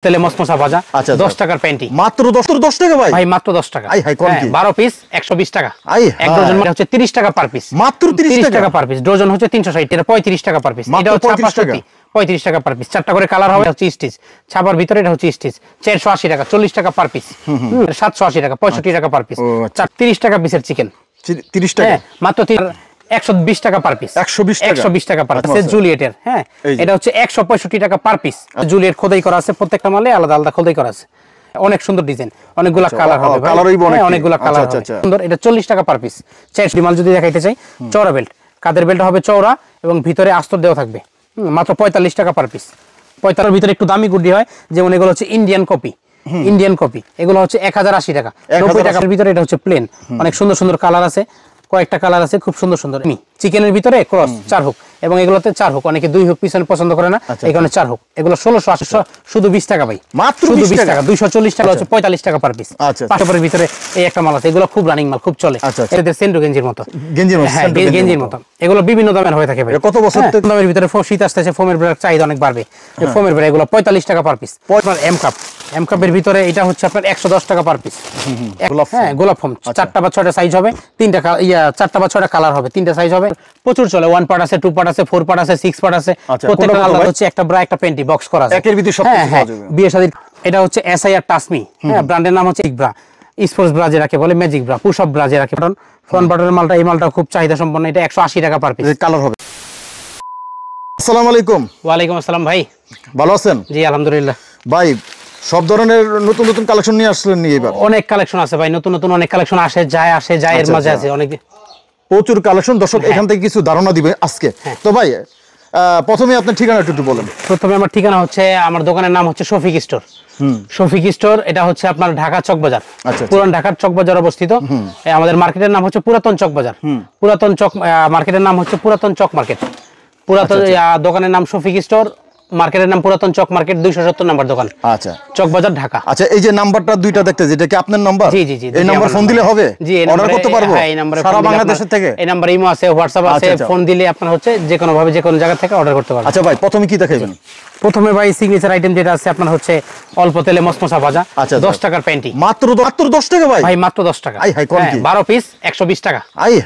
তেলে মসমসা ভাজা 10 টাকার প্যান্টি মাত্র 10 টাকা ভাই ভাই মাত্র 10 টাকা 12 পিস 120 টাকা এক ডজন মানে হচ্ছে 30 টাকা পার পিস মাত্র 30 টাকা পার পিস ডজন হচ্ছে 360 এটা 35 টাকা পার পিস এটা হচ্ছে 35 টাকা পার পিস চারটা করে কালার হবে হচ্ছে স্টিচ ছাপার ভিতরে এটা হচ্ছে স্টিচ 480 টাকা 40 টাকা পার পিস 780 টাকা 65 টাকা পার পিস 30 টাকা পিসের চিকেন 30 টাকা মাত্র 120 টাকা পার পিস 120 টাকা পার পিস জুলিয়েটের হ্যাঁ এটা হচ্ছে 165 টাকা পার পিস জুলিয়েট খোদাই করা আছে প্রত্যেকটা মালে আলাদা আলাদা খোদাই করা আছে অনেক সুন্দর ডিজাইন অনেকগুলা কালার হবে ভাই অনেকগুলা কালার হবে সুন্দর এটা 40 টাকা পার পিস চাই মাল যদি দেখাইতে চাই চওড়া বেল্ট কাদের বেল্ট হবে চওড়া এবং ভিতরে আস্তর দেওয়া থাকবে মাত্র 45 টাকা পার পিস 45 ভিতরে একটু দামি গুডি হয় যেমন এগুলো হচ্ছে ইন্ডিয়ান কপি এগুলো হচ্ছে 1080 টাকা 90 টাকার ভিতরে এটা হচ্ছে প্লেন অনেক সুন্দর সুন্দর কালার আছে কয়েকটা কালার আছে খুব সুন্দর সুন্দর চিকেনের ভিতরে ক্রস 4 হুক এবং এগুলোতে 4 হুক অনেকে 2 হুক পিছনে পছন্দ করে না এই কারণে 4 হুক এগুলো 1680 শুধু 20 টাকা ভাই মাত্র শুধু 20 টাকা 240 টাকা হচ্ছে 45 টাকা পার পিস পাশের ভিতরে এই একটা মাল আছে এগুলো খুব রানিং মাল খুব চলে এদের সেন্ডো গেঞ্জির মতো গেঞ্জির মতো এগুলো বিভিন্ন দামের হয়ে থাকে ভাই কত বছর দামের ভিতরে শীত আসতেছে ফোমের ব্রেক চাহিদা অনেক বাড়বে ফোমের ব্রেক এগুলো 45 টাকা পার পিস এম কাপের ভিতরে এটা হচ্ছে আপনার 110 টাকা পার পিস হ্যাঁ গোলাপ ফোম 4টা বা 6টা সাইজ হবে 3টা 4টা বা 6টা কালার হবে 3টা সাইজ হবে প্রচুর চলে 1 পার্ট আছে 2 পার্ট আছে 4 পার্ট আছে 6 পার্ট আছে প্রত্যেকটা আলাদা হচ্ছে একটা ব্রা একটা প্যান্টি বক্স করা আছে একের ভিতরে সব কিছু পাওয়া যাবে বিয়ে শাদীর এটা হচ্ছে এসআইআর টাসমি হ্যাঁ ব্র্যান্ডের নাম হচ্ছে ব্রা স্পোর্টস ব্রা যেটাকে বলে magic bra push up bra যেটাকে কারণ ফ্রন্ট বাটনের মালটা এই মালটা খুব চাহিদা সম্পন্ন এটা 180 টাকা পার পিস কালার হবে আসসালামু আলাইকুম ওয়া আলাইকুম আসসালাম ভাই ভালো আছেন জি আলহামদুলিল্লাহ ভাই সব ধরনের নতুন নতুন কালেকশন নিয়ে আসলেন নি এবার অনেক কালেকশন আছে ভাই নতুন নতুন অনেক কালেকশন আসে যায় এর মাঝে আছে অনেক প্রচুর কালেকশন দর্শক এখান থেকে কিছু ধারণা দিবে আজকে তো ভাই প্রথমে আপনার ঠিকানা একটু বলেন প্রথমে আমার ঠিকানা হচ্ছে আমার দোকানের নাম হচ্ছে শফিক স্টোর শফিক স্টোর এটা হচ্ছে আপনার ঢাকা চক বাজার পুরান ঢাকার চক বাজার অবস্থিত আমাদের মার্কেটের নাম হচ্ছে পুরাতন চক বাজার পুরাতন চক মার্কেটের নাম হচ্ছে পুরাতন চক মার্কেট পুরাতন দোকানের নাম শফিক স্টোর মার্কেটের নাম পুরাতন চক মার্কেট 270 নাম্বার দোকান আচ্ছা চক বাজার ঢাকা আচ্ছা এই যে নাম্বারটা দুইটা দেখতে যেটা কি আপনার নাম্বার জি এই নাম্বার ফোন দিলে হবে জি অর্ডার করতে পারবো হ্যাঁ এই নম্বরে সারা বাংলাদেশের থেকে এই নম্বরে ইমো আছে হোয়াটসঅ্যাপ আছে ফোন দিলে আপনারা হচ্ছে যে কোনো ভাবে যে কোনো জায়গা থেকে অর্ডার করতে পারবেন আচ্ছা ভাই প্রথমে কি দেখাবেন প্রথমে ভাই সিগনেচার আইটেম যেটা আছে আপনার হচ্ছে অল্প তেলে মসমসা ভাজা 10 টাকার প্যান্টি মাত্র 10 টাকা ভাই মাত্র 10 টাকা হাই কোন কি 12 পিস 120 টাকা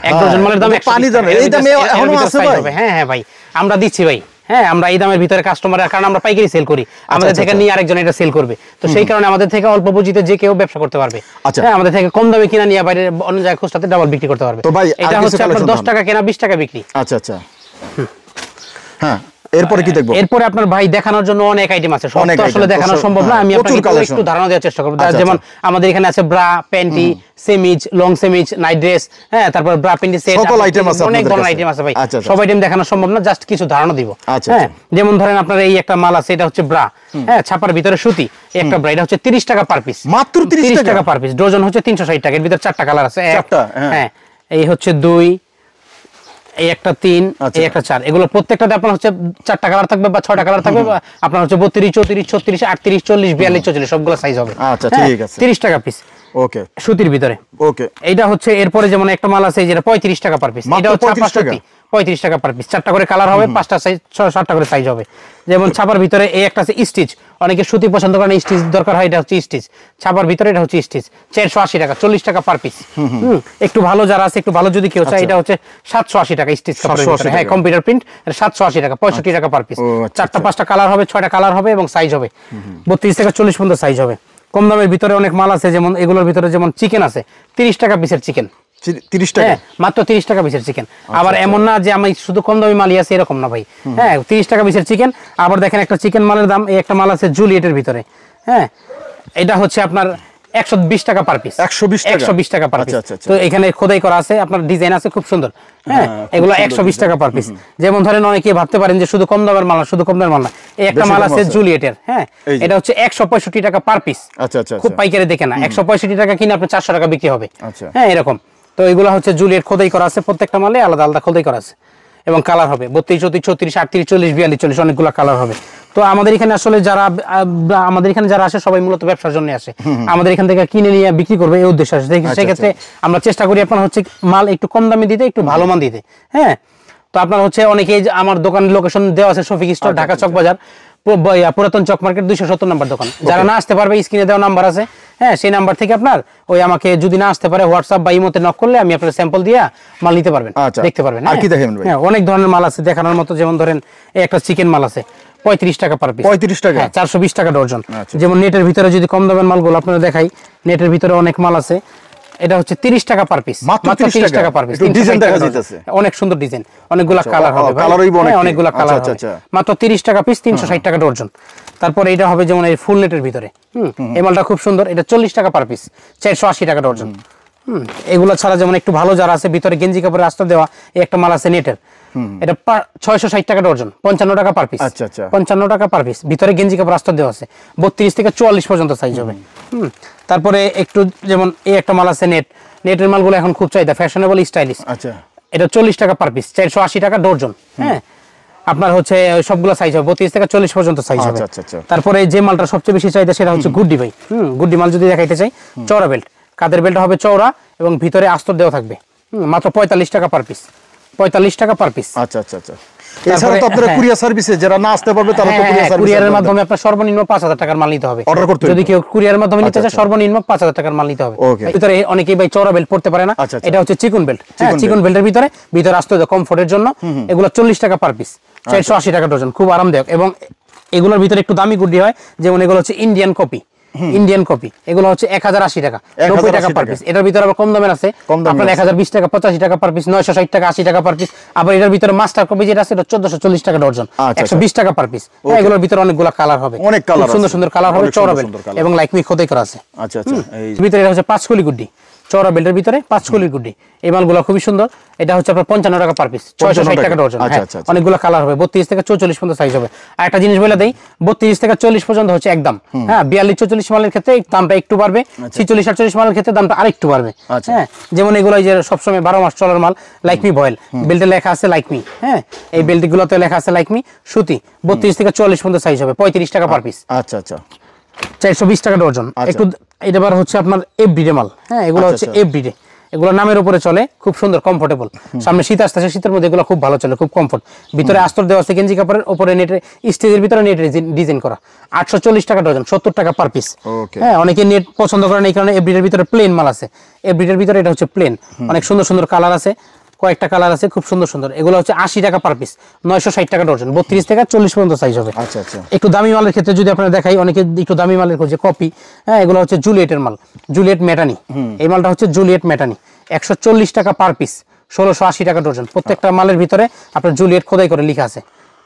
এক ডজন মালের দাম পানি দাম এই দামে এখনো আছে ভাই হ্যাঁ ভাই আমরা দিচ্ছি ভাই হ্যাঁ আমরা এই দামের ভিতরে কাস্টমারের কারণ আমরা পাইকারি সেল করি আমাদের থেকে নিয়ে আরেকজন এটা সেল করবে তো সেই কারণে আমাদের থেকে অল্প পুঁজিতে যে কেউ ব্যবসা করতে পারবে হ্যাঁ আমাদের থেকে কম দামে কিনা নিয়ে বাইরে অন্য জায়গায় খুচরাতে ডাবল বিক্রি করতে পারবে তো ভাই এটা হচ্ছে আপনার 10 টাকা কেনা 20 টাকা বিক্রি আচ্ছা হ্যাঁ এরপরে কি দেখবো এরপরে আপনার ভাই দেখানোর জন্য অনেক আইটেম আছে সব তো আসলে দেখানো সম্ভব না আমি আপনাকে একটু ধারণা দেওয়ার চেষ্টা করব যেমন আমাদের এখানে আছে bra panty chemise long chemise night dress হ্যাঁ তারপর ব্রা প্যান্টি সেট সকল আইটেম আছে অনেক ধরনের আইটেম আছে ভাই সব আইটেম দেখানো সম্ভব না জাস্ট কিছু ধারণা দিব হ্যাঁ যেমন ধরেন আপনার এই একটা মাল আছে এটা হচ্ছে ব্রা হ্যাঁ ছাপার ভিতরে সুতি এই একটা ব্রা এটা হচ্ছে 30 টাকা পার পিস মাত্র 30 টাকা পার পিস ডজন হচ্ছে 360 টাকা এর ভিতর চারটা কালার আছে হ্যাঁ এই হচ্ছে 2 এই একটা 3 এই একটা 4 এগুলো প্রত্যেকটাতে আপনার হচ্ছে 4টা কালার থাকবে বা 6টা কালার থাকবে আপনার হচ্ছে 32 34 36 38 40 42 44 সবগুলো সাইজ হবে আচ্ছা ঠিক আছে 30 টাকা পিস ওকে সুতির ভিতরে ওকে এইটা হচ্ছে এরপরে যেমন একটা মাল আছে যেটা 35 টাকা পার পিস এটা হচ্ছে 35 টাকা পার পিস 4টা করে কালার হবে 5টা সাইজ 7টা করে সাইজ হবে যেমন ছাপার ভিতরে এই একটা আছে স্টিচ অনেকে সুতি পছন্দ করেন স্টিচ দরকার হয় এটা হচ্ছে স্টিচ ছাপার ভিতরে এটা হচ্ছে স্টিচ 480 টাকা 40 টাকা পার পিস একটু ভালো যারা আছে একটু ভালো যদি কেউ চায় এটা হচ্ছে 780 টাকা স্টিচ কাপড়ের ভিতরে হ্যাঁ কম্পিউটার প্রিন্ট 780 টাকা 65 টাকা পার পিস 4টা 5টা কালার হবে 6টা কালার হবে এবং সাইজ হবে 32 থেকে 40 পর্যন্ত সাইজ হবে কম দামের ভিতরে অনেক মাল আছে যেমন এগুলোর ভিতরে যেমন চিকেন আছে 30 টাকা পিসের চিকেন 30 টাকা মাত্র 30 টাকা পিসের চিকেন আবার এমন না যে আমি শুধু কম দামি মালই আছে এরকম না ভাই হ্যাঁ 30 টাকা পিসের চিকেন আবার দেখেন একটা চিকেন মালের দাম এই একটা মাল আছে জুলিয়েটের ভিতরে হ্যাঁ এটা হচ্ছে আপনার 120 টাকা পার পিস 120 টাকা পার পিস তো এখানে খোদাই করা আছে আপনার ডিজাইন আছে খুব সুন্দর হ্যাঁ এগুলো 120 টাকা পার পিস যেমন ধরেন অনেকে ভাবতে পারেন যে শুধু কম দামের মাল শুধু কম দামের মাল না এই একটা মাল আছে জুলিয়েটের হ্যাঁ এটা হচ্ছে 165 টাকা পার পিস খুব পাইকারি দেখে না 165 টাকা কিনে আপনি 400 টাকা বিক্রি হবে হ্যাঁ এরকম তো এগুলো হচ্ছে জুলিয়েট খোদাই করা আছে প্রত্যেকটা মালে আলাদা আলাদা খোদাই করা আছে এবং কালার হবে 32 34 38 40 42 40 অনেকগুলো কালার হবে তো আমাদের এখানে আসলে যারা আসে সবাই মূলত ব্যবসার জন্য আসে আমাদের এখান থেকে কিনে নিয়ে বিক্রি করবে এই উদ্দেশ্যে আসে সেই ক্ষেত্রে আমরা চেষ্টা করি আপনার হচ্ছে মাল একটু কম দামে দিতে একটু ভালো মান দিতে হ্যাঁ তো আপনার হচ্ছে অনেকেই আমার দোকানের লোকেশন দেওয়া আছে শফিক স্টোর ঢাকা চক বাজার পুরাতন চক মার্কেট 270 নম্বর দোকান। যারা না আসতে পারবে স্ক্রিনে দেওয়া নাম্বার আছে, হ্যাঁ সেই নাম্বার থেকে আপনার ওই আমাকে যদি না আসতে পারে হোয়াটসঅ্যাপ বা ইমোতে নক করলে আমি আপনার স্যাম্পল দিয়ে মাল নিতে পারবেন, দেখতে পারবেন। আর কি দেখেন ভাই? হ্যাঁ অনেক ধরনের মাল আছে দেখানোর মতো, যেমন ধরেন এই একটা চিকেন মাল আছে 35 টাকা পার পিস। 35 টাকা? হ্যাঁ 420 টাকা ডজন। আচ্ছা। যেমন নেটের ভিতরে যদি কম দামের মালগুলো আপনারা দেখাই, নেটের ভিতরে অনেক মাল আছে, এটা হচ্ছে 30 টাকা পার পিস, মাত্র 30 টাকা পার পিস। ডিজাইন দেখা যাইতেছে, অনেক সুন্দর ডিজাইন, অনেকগুলা কালার হবে ভাই, অনেকগুলা কালার হবে, মাত্র 30 টাকা পিস, 360 টাকা ডজন। তারপরে এটা হবে যেমন এই ফুল নেটের ভিতরে, এই মালটা খুব সুন্দর, এটা 40 টাকা পার পিস, 480 টাকা ডজন। এগুলো ছাড়া যেমন একটু ভালো যারা আছে ভিতরে গেঞ্জি কাপড়ের আস্তর দেওয়া, এই একটা মাল আছে নেটের, এটা 660 টাকা ডজন, 55 টাকা পার পিস। আচ্ছা আচ্ছা, 55 টাকা পার পিস, ভিতরে গেঞ্জি কাপড় আস্তর দেওয়া আছে, 32 থেকে 44 পর্যন্ত সাইজ হবে। তারপরে একটু যেমন এই একটা মাল আছে নেটের মালগুলো এখন খুব চাহিদা, ফ্যাশনেবল স্টাইলিশ। আচ্ছা, এটা 40 টাকা পার পিস, 480 টাকা ডজন। হ্যাঁ আপনার হচ্ছে সবগুলো সাইজ হবে 32 থেকে 40 পর্যন্ত সাইজ হবে। তারপরে যে মালটা সবচেয়ে বেশি চাহিদা সেটা হচ্ছে গুড্ডি ভাই। গুড্ডি মাল যদি দেখাইতে চাই, চওড়া বেল্ট, কাদের বেল্ট হবে চওড়া এবং ভিতরে আস্তর দেওয়া থাকবে, মাত্র 45 টাকা পার পিস, 45 টাকা পার পিস। আচ্ছা আচ্ছা আচ্ছা। এছাড়া তো আপনারা কুরিয়ার সার্ভিসে যারা না আসতে পারবে তারা তো কুরিয়ারের মাধ্যমে আপনার সর্বনিম্ন 5000 টাকার মাল নিতে হবে অর্ডার করতে। যদি কেউ কুরিয়ারের মাধ্যমে নিতে চায় সর্বনিম্ন 5000 টাকার মাল নিতে হবে। ভিতরে অনেকেই ভাই চওড়া বেল্ট পড়তে পারে না, এটা হচ্ছে চিকন বেল্ট। চিকন বেল্টের ভিতরে আসতে হবে কমফোর্টের জন্য, এগুলো 40 টাকা পার পিস, 480 টাকা ডজন, খুব আরামদায়ক। এবং এগুলোর ভিতরে একটু দামি গুড্ডি হয়, যেমন এগুলো হচ্ছে ইন্ডিয়ান কপি, এগুলো হচ্ছে 1080 টাকা, 90 টাকা পার পিস। এটার ভিতরে আবার কম দামের আছে, আপনার 1020 টাকা, 85 টাকা পার পিস, 960 টাকা, 80 টাকা পার পিস। আবার এটার ভিতরে মাস্টার কপি যেটা আছে এটা 1440 টাকা ডজন, 120 টাকা পার পিস। এগুলোর ভিতরে অনেকগুলো কালার হবে, খুব সুন্দর সুন্দর কালার হবে, চওড়া বেল্ট এবং লাইকমি খোদাই করা আছে। আচ্ছা আচ্ছা, এই ভিতরে এটা হচ্ছে 5 কলি গুড্ডি, চওড়া বেল্টের ভিতরে 5 কলির গুড্ডি, এই মালগুলো খুবই সুন্দর। এটা হচ্ছে আপনার 55 টাকা পার পিস, 660 টাকা ডজন। অনেকগুলো কালার হবে, 32 থেকে 44 পর্যন্ত সাইজ হবে। আর একটা জিনিস বলে দেই, 32 থেকে 40 পর্যন্ত হচ্ছে একদম, হ্যাঁ 42 44 মালের ক্ষেত্রে দামটা একটু বাড়বে, 46 48 মালের ক্ষেত্রে দামটা আরেকটু বাড়বে। হ্যাঁ যেমন এগুলো যে সবসময় 12 মাস চলার মাল, লাইকমি ভয়েল, বেল্টে লেখা আছে লাইকমি, হ্যাঁ এই বেল্টগুলোতে লেখা আছে লাইকমি সুতি, 32 থেকে 44 পর্যন্ত সাইজ হবে, 35 টাকা পার পিস। আচ্ছা আচ্ছা, 420 টাকা ডজন। একটু এটা বার হচ্ছে আপনার এফডিডে মাল, হ্যাঁ এগুলো হচ্ছে এফডিডে, এগুলো নামের উপরে চলে, খুব সুন্দর কমফোর্টেবল। সামনে শীত আসতেছে, শীতের মধ্যে এগুলো খুব ভালো চলে, খুব কমফোর্ট। ভিতরে আস্তর দেওয়া আছে গেঞ্জি কাপড়ের উপরে নেটের, স্টেজের ভিতরে নেটের ডিজাইন করা, 840 টাকা ডজন, 70 টাকা পার পিস। হ্যাঁ অনেকে নেট পছন্দ করেন এই কারণে এফডিডের ভিতরে প্লেন মাল আছে, এফডিডের ভিতরে এটা হচ্ছে প্লেন, অনেক সুন্দর সুন্দর কালার আছে, কয়েকটা কালার আছে খুব সুন্দর সুন্দর। এগুলো হচ্ছে 80 টাকা পার পিস, 960 টাকা ডজন, 32 থেকে 40 পর্যন্ত সাইজ হবে। আচ্ছা আচ্ছা। একটু দামি মালের ক্ষেত্রে যদি আপনারা দেখাই, অনেকে একটু দামি মালের খোঁজে কপি, হ্যাঁ এগুলো হচ্ছে জুলিয়েটের মাল, জুলিয়েট মেটানি, এই মালটা হচ্ছে জুলিয়েট মেটানি, 140 টাকা পার পিস, 1680 টাকা ডজন। প্রত্যেকটা মালের ভিতরে আপনার জুলিয়েট খোদাই করে লেখা আছে,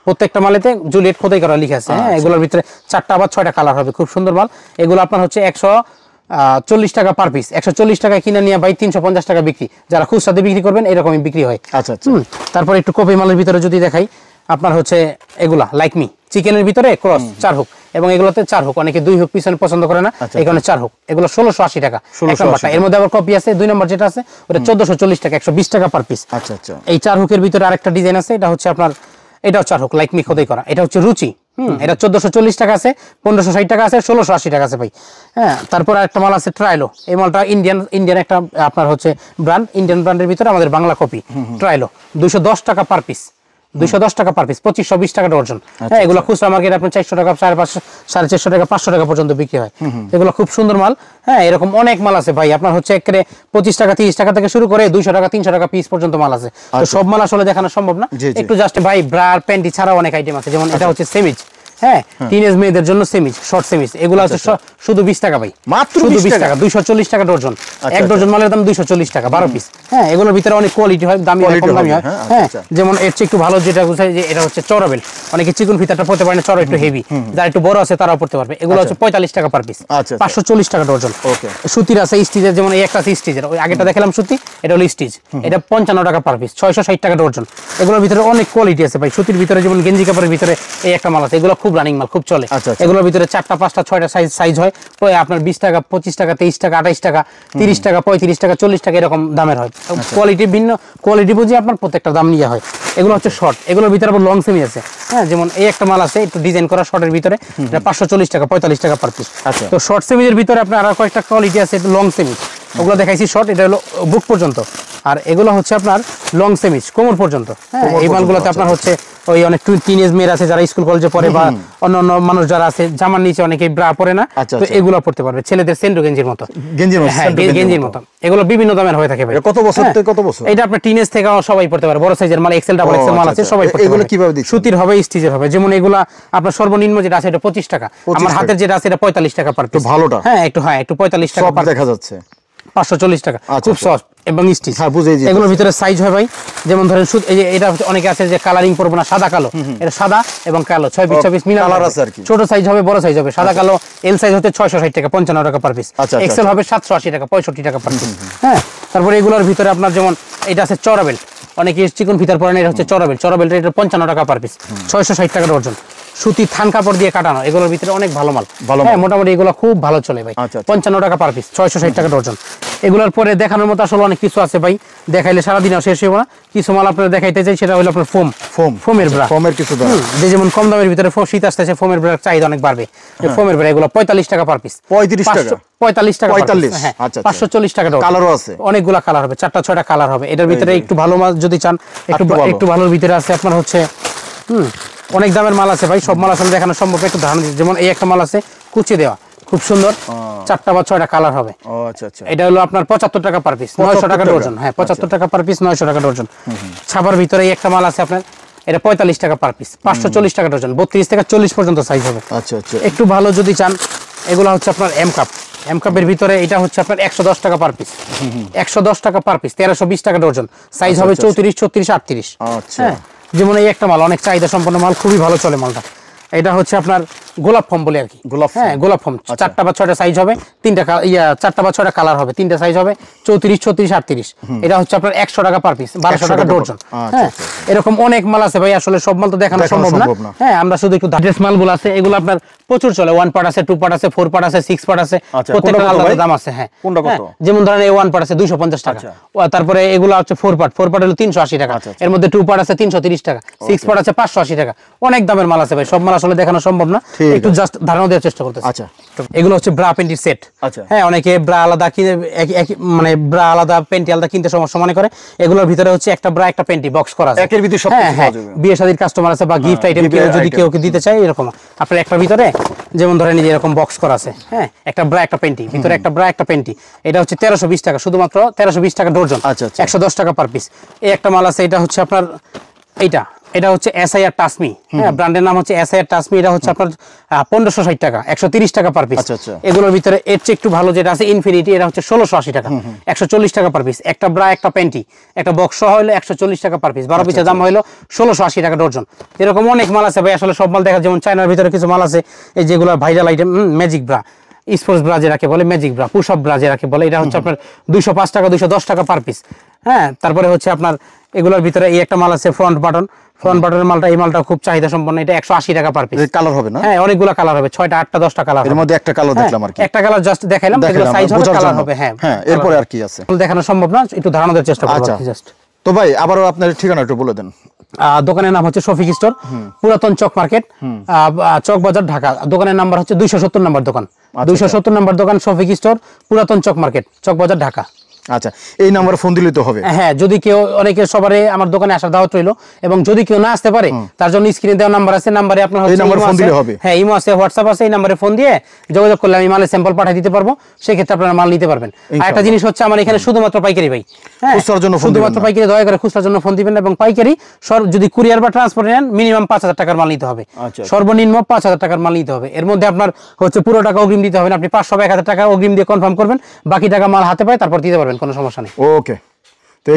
প্রত্যেকটা মালেতে জুলিয়েট খোদাই করা লেখা আছে। হ্যাঁ এগুলোর ভিতরে 4টা বা 6টা কালার হবে, খুব সুন্দর মাল। এগুলো আপনার হচ্ছে 140 টাকা পার পিস, 140 টাকা কিনে নিয়ে ভাই 350 টাকা বিক্রি, যারা খুচরাতে বিক্রি করবেন এরকমই বিক্রি হয়। আচ্ছা আচ্ছা। তারপর একটু কপি মালের ভিতরে যদি দেখাই, আপনার হচ্ছে এগুলা লাইকমি চিকেনের ভিতরে ক্রস 4 হুক, এবং এগুলোতে 4 হুক, অনেকে 2 হুক পিছনে পছন্দ করে না, এই কারণে 4 হুক, এগুলো 1680 টাকা এক নাম্বারটা। এর মধ্যে আবার কপি আছে 2 নম্বর যেটা আছে ওটা 1440 টাকা, 120 টাকা পার পিস। আচ্ছা আচ্ছা। এই 4 হুকের ভিতরে আরেকটা ডিজাইন আছে, এটা হচ্ছে আপনার, এটাও 4 হুক লাইকমি খোদাই করা, এটা হচ্ছে রুচি, এটা 1440 টাকা আছে, 1560 টাকা আছে, 1680 টাকা আছে ভাই। হ্যাঁ তারপর আরেকটা মাল আছে ট্রাইলো, এই মালটা ইন্ডিয়ান একটা আপনার হচ্ছে ব্র্যান্ড, ইন্ডিয়ান ব্র্যান্ডের ভিতরে আমাদের বাংলা কপি, ট্রাইলো 210 টাকা পার পিস, 210 টাকা পার পিস, 2520 টাকা ডজন। হ্যাঁ এগুলো খুচরা মার্কেট আপনার 400 টাকা, 550, 450 টাকা, 500 টাকা পর্যন্ত বিক্রি হয়। এগুলো খুব সুন্দর মাল। হ্যাঁ এরকম অনেক মাল আছে ভাই, আপনার হচ্ছে একেবারে 25 টাকা 30 টাকা থেকে শুরু করে 200 টাকা 300 টাকা পিস পর্যন্ত মাল আছে। তো সব মাল আসলে দেখানো সম্ভব না, একটু জাস্ট ভাই ব্রা প্যান্টি ছাড়াও অনেক আইটেম আছে, যেমন এটা হচ্ছে সেমিজ, হ্যাঁ টিনেজ মেয়েদের জন্য সেমিজ, শর্ট সেমিজ, এগুলো হচ্ছে শুধু 20 টাকা ভাই, মাত্র 20 টাকা, 240 টাকা ডজন। এক ডজন মালের দাম 240 টাকা, 12 পিস। হ্যাঁ এগুলোর ভিতরে অনেক কোয়ালিটি হয়, দামি হয়, কম দামি হয়। হ্যাঁ যেমন এর চেয়ে একটু ভালো যেটা বুঝাই যে এটা হচ্ছে চওড়া বেল্ট, অনেকে চিকন ফিতাটা পড়তে পারে না, চওড়া একটু হেভি, যারা একটু বড় আছে তারাও পড়তে পারবে। এগুলো হচ্ছে 45 টাকা পার পিস, 540 টাকা ডজন। সুতির আছে স্টিচের, যেমন এই একটা আছে স্টিচের, ওই আগেটা দেখালাম সুতি, এটা হলো স্টিচ, এটা 55 টাকা পার পিস, 660 টাকা ডজন। এগুলোর ভিতরে অনেক কোয়ালিটি আছে ভাই। সুতির ভিতরে যেমন গেঞ্জি কাপড়ের ভিতরে এই একটা মাল আছে, এগুলো খুব রানিং মাল, খুব চলে। এগুলোর ভিতরে 4টা 5টা 6টা সাইজ হয়, আপনার 20 টাকা, 25 টাকা, 23 টাকা, 28 টাকা, 30 টাকা, 35 টাকা, 40 টাকা এরকম দামের হয়। কোয়ালিটি ভিন্ন, কোয়ালিটি বুঝে আপনার প্রত্যেকটা দাম নিয়ে হয়। এগুলো হচ্ছে শর্ট, এগুলোর ভিতরে আবার লং সেমি আছে। হ্যাঁ যেমন এই একটা মাল আছে একটু ডিজাইন করা শর্টের ভিতরে, এটা 540 টাকা, 45 টাকা পার পিস। তো শর্ট সেমিজের ভিতরে আপনার আরো কয়েকটা কোয়ালিটি আছে, একটু লং সেমি, ওগুলো দেখাইছি শর্ট, এটা হলো বুক পর্যন্ত। আর এগুলো হচ্ছে আপনার লং সেমিজ কোমর পর্যন্ত। হ্যাঁ, এই মালগুলোতে আপনার হচ্ছে ওই অনেক টিনেজ মেয়ের আছে যারা স্কুল কলেজে পড়ে বা অন্যান্য মানুষ যারা আছে জামার নিচে অনেকে ব্রা পরে না, তো এগুলো পড়তে পারবে ছেলেদের সেন্ডো গেঞ্জির মতো। হ্যাঁ, গেঞ্জির মতো। এগুলো বিভিন্ন দামের হয়ে থাকে ভাই। কত বছর থেকে কত বছর? এটা আপনার টিনেজ থেকে সবাই পড়তে পারে, বড় সাইজের মাল এক্সেল ডাবল এক্সেল মাল আছে সবাই পড়তে পারে। এগুলো কিভাবে দিচ্ছেন? সুতির হবে, স্টিচের হবে। যেমন এগুলা আপনার সর্বনিম্ন যেটা আছে এটা 25 টাকা, আমার হাতের যেটা আছে এটা 45 টাকা পার পিস। ভালোটা হ্যাঁ একটু 45 টাকা পার দেখা যাচ্ছে, 540 টাকা, খুব সফট এবং স্টিচ। হ্যাঁ বুঝেই। এগুলোর ভিতরে সাইজ হয় ভাই, যেমন ধরেন এই যে এটা অনেকে আছে যে কালারিং করবে না, সাদা কালো, এটা সাদা এবং কালো 6 পিস 6 পিস মিলা কালার আছে আর কি। ছোট সাইজ হবে, বড় সাইজ হবে। সাদা কালো এল সাইজ হচ্ছে 660 টাকা 55 টাকা পার পিস, এক্সেল হবে 780 টাকা 65 টাকা পার পিস। হ্যাঁ, তারপরে এগুলোর ভিতরে আপনার যেমন এটা আছে চড়া বেল্ট, অনেকে চিকন ফিতার পরে এটা হচ্ছে চড়া বেল্ট। চড়া বেল্ট এটা 55 টাকা পার পিস, 660 টাকা ডজন। সুতি থান কাপড় দিয়ে কাটানো, এগুলোর ভিতরে অনেক ভালো মাল। হ্যাঁ, মোটামুটি এগুলো খুব ভালো চলে ভাই। 55 টাকা পার পিস, 660 টাকা ডজন। এগুলোর পরে দেখানোর মতো আসলে অনেক কিছু আছে ভাই, দেখাইলে সারাদিন শেষ হইব না। কিছু মাল আপনারা দেখাইতে চাই, সেটা হলো আপনার ফোমের ব্রা। ফোমের কিছু যেমন কম দামের ভিতরে শীত আসতেছে, ফোমের ব্রার চাহিদা অনেক বাড়বে। ফোমের ব্রা এগুলো 45 টাকা পার পিস। 35 টাকা 45 টাকা 45। হ্যাঁ, 540 টাকা ডজন। কালারও আছে, অনেকগুলা কালার হবে, 4টা 6টা কালার হবে। এটার ভিতরে একটু ভালো মাল যদি চান, একটু ভালোর ভিতরে আছে আপনার হচ্ছে অনেক দামের মাল আছে ভাই। সব মাল আসলে দেখানো সম্ভব, একটু ধারণা দিচ্ছি। যেমন এই একটা মাল আছে কুচি দেওয়া, খুব সুন্দর, 4টা বা 6টা কালার হবে। এটা হলো আপনার 75 টাকা পার পিস, 900 টাকা ডজন। হ্যাঁ, 75 টাকা পার পিস, 900 টাকা ডজন। ছাপার ভিতরে এই একটা মাল আছে আপনার, এটা 45 টাকা পার পিস, 540 টাকা ডজন। 32 থেকে 40 পর্যন্ত সাইজ হবে। একটু ভালো যদি চান, এগুলো হচ্ছে আপনার এম কাপের ভিতরে এটা হচ্ছে আপনার 110 টাকা পার পিস, 110 টাকা পার পিস, 1320 টাকা ডজন। সাইজ হবে 34, 36, 38। হ্যাঁ, যেমন এই একটা মাল অনেক চাহিদা সম্পন্ন মাল, খুবই ভালো চলে মালটা। এটা হচ্ছে আপনার গোলাপ ফর্ম বলে আর কি। হ্যাঁ, গোলাপ ফর্ম 4টা বা 6টা সাইজ হবে, 4টা বা 6টা কালার হবে, 3টা সাইজ হবে, 34, 36, 38। এটা হচ্ছে আপনার 100 টাকা পার পিস, 1200 টাকা ডজন। হ্যাঁ, এরকম অনেক মাল আছে ভাই, আসলে সব মাল তো দেখানো সম্ভব না। হ্যাঁ, আমরা শুধু একটু ড্রেস মালগুলো আছে, এগুলো আপনার প্রচুর চলে। 1 পার্ট আছে, 2 পার্ট আছে, 4 পার্ট আছে, 6 পার্ট আছে, প্রত্যেকটা আলাদা দাম আছে। হ্যাঁ, যেমন ধরেন এই 1 পার্ট আছে 250 টাকা। তারপরে এগুলো হচ্ছে 4 পার্ট হলো 380 টাকা। এর মধ্যে 2 পার্ট আছে 330 টাকা, 6 পার্ট আছে 580 টাকা। অনেক দামের মাল আছে ভাই, সব মাল আসলে দেখানো সম্ভব না, একটু জাস্ট ধারণা দেওয়ার চেষ্টা করতেছি। এগুলো হচ্ছে ব্রা প্যান্টির সেট। হ্যাঁ, অনেকে ব্রা আলাদা কিনে, মানে ব্রা আলাদা প্যান্টি আলাদা কিনতে সমস্যা মনে করে। এগুলোর ভিতরে হচ্ছে একটা ব্রা একটা প্যান্টি বক্স করা আছে, একের ভিতরে সব কিছু পাওয়া যাবে। বিয়ে শাদীর কাস্টমার আছে বা গিফট আইটেম যদি কেউ দিতে চায়, এরকম আপনার একটা ভিতরে যেমন ধরেন এই যে এরকম বক্স করা আছে। হ্যাঁ, একটা ব্রা একটা প্যান্টি, ভিতরে একটা ব্রা একটা প্যান্টি। এটা হচ্ছে 1320 টাকা, শুধুমাত্র 1320 টাকা ডজন, 110 টাকা পার পিস। এই একটা মাল আছে, এটা হচ্ছে আপনার এটা হচ্ছে এসআইআর টাসমি। হ্যাঁ, ব্র্যান্ডের নাম হচ্ছে এসআইআর টাসমি। এটা হচ্ছে আপনার 1560 টাকা, 130 টাকা পার পিস। এগুলোর ভিতরে এর চেয়ে একটু ভালো যেটা আছে ইনফিনিটি, এটা হচ্ছে 1680 টাকা, 140 টাকা পার পিস। একটা ব্রা একটা প্যান্টি একটা বক্স হলো 140 টাকা পার পিস, 12 পিসের দাম হলো 1680 টাকা ডজন। এরকম অনেক মাল আছে ভাই, আসলে সব মাল দেখা। যেমন চায়নার ভিতরে কিছু মাল আছে, এই যেগুলো viral item, magic bra, sports bra যেটাকে বলে, magic bra, push up bra যেটাকে বলে, এটা হচ্ছে আপনার 205 টাকা, 210 টাকা পার পিস। হ্যাঁ, তারপরে হচ্ছে আপনার এগুলোর ভিতরে এই একটা মাল আছে ফ্রন্ট বাটনের মালটা, এই মালটা খুব চাহিদা সম্পন্ন, এটা 180 টাকা পার পিস। কালার হবে না? হ্যাঁ, অনেকগুলো কালার হবে, 6টা 8টা 10টা কালার। এর মধ্যে একটা কালার দেখলাম আর কি, একটা কালার জাস্ট দেখাইলাম, এগুলো সাইজ হবে, কালার হবে। হ্যাঁ, এরপরে আর কি আছে দেখানো সম্ভব না, একটু ধারণা দেওয়ার চেষ্টা করব জাস্ট। তো ভাই আবারও আপনার ঠিকানা একটু বলে দেন। দোকানের নাম হচ্ছে শফিক স্টোর, পুরাতন চক মার্কেট, চক বাজার, ঢাকা। দোকানের নাম্বার হচ্ছে 270 নম্বর দোকান, 270 নম্বর দোকান, শফিক স্টোর, পুরাতন চক মার্কেট, চক বাজার, ঢাকা। আচ্ছা, এই নাম্বারে ফোন দিলে তো হবে? হ্যাঁ, যদি কেউ, অনেকে সবারে আমার দোকানে আসার দাওয়াত রইলো, এবং যদি কেউ না আসতে পারে তার জন্য স্ক্রিনে দেওয়া নাম্বার আছে, নাম্বারে আপনার হচ্ছে ফোন দিলে হবে। হ্যাঁ, ইমো আছে, হোয়াটসঅ্যাপ আছে, এই নাম্বারে ফোন দিয়ে যোগাযোগ করলে আমি মালের স্যাম্পল পাঠিয়ে দিতে পারবো, সেই ক্ষেত্রে আপনারা মাল নিতে পারবেন। আর একটা জিনিস হচ্ছে, আমার এখানে শুধুমাত্র পাইকারি ভাই। হ্যাঁ, খুচরার জন্য শুধুমাত্র পাইকারি, দয়া করে খুচরার জন্য ফোন দিবেন। এবং পাইকারি যদি কুরিয়ার বা ট্রান্সপোর্ট নেন, মিনিমাম 5000 টাকার মাল নিতে হবে, সর্বনিম্ন 5000 টাকার মাল নিতে হবে। এর মধ্যে আপনার হচ্ছে পুরো টাকা অগ্রিম দিতে হবে না, আপনি 500 বা 1000 টাকা অগ্রিম দিয়ে কনফার্ম করবেন, বাকি টাকা মাল হাতে পায় তারপর দিতে পারবেন, কোনো সমস্যা নেই। ওকে, তো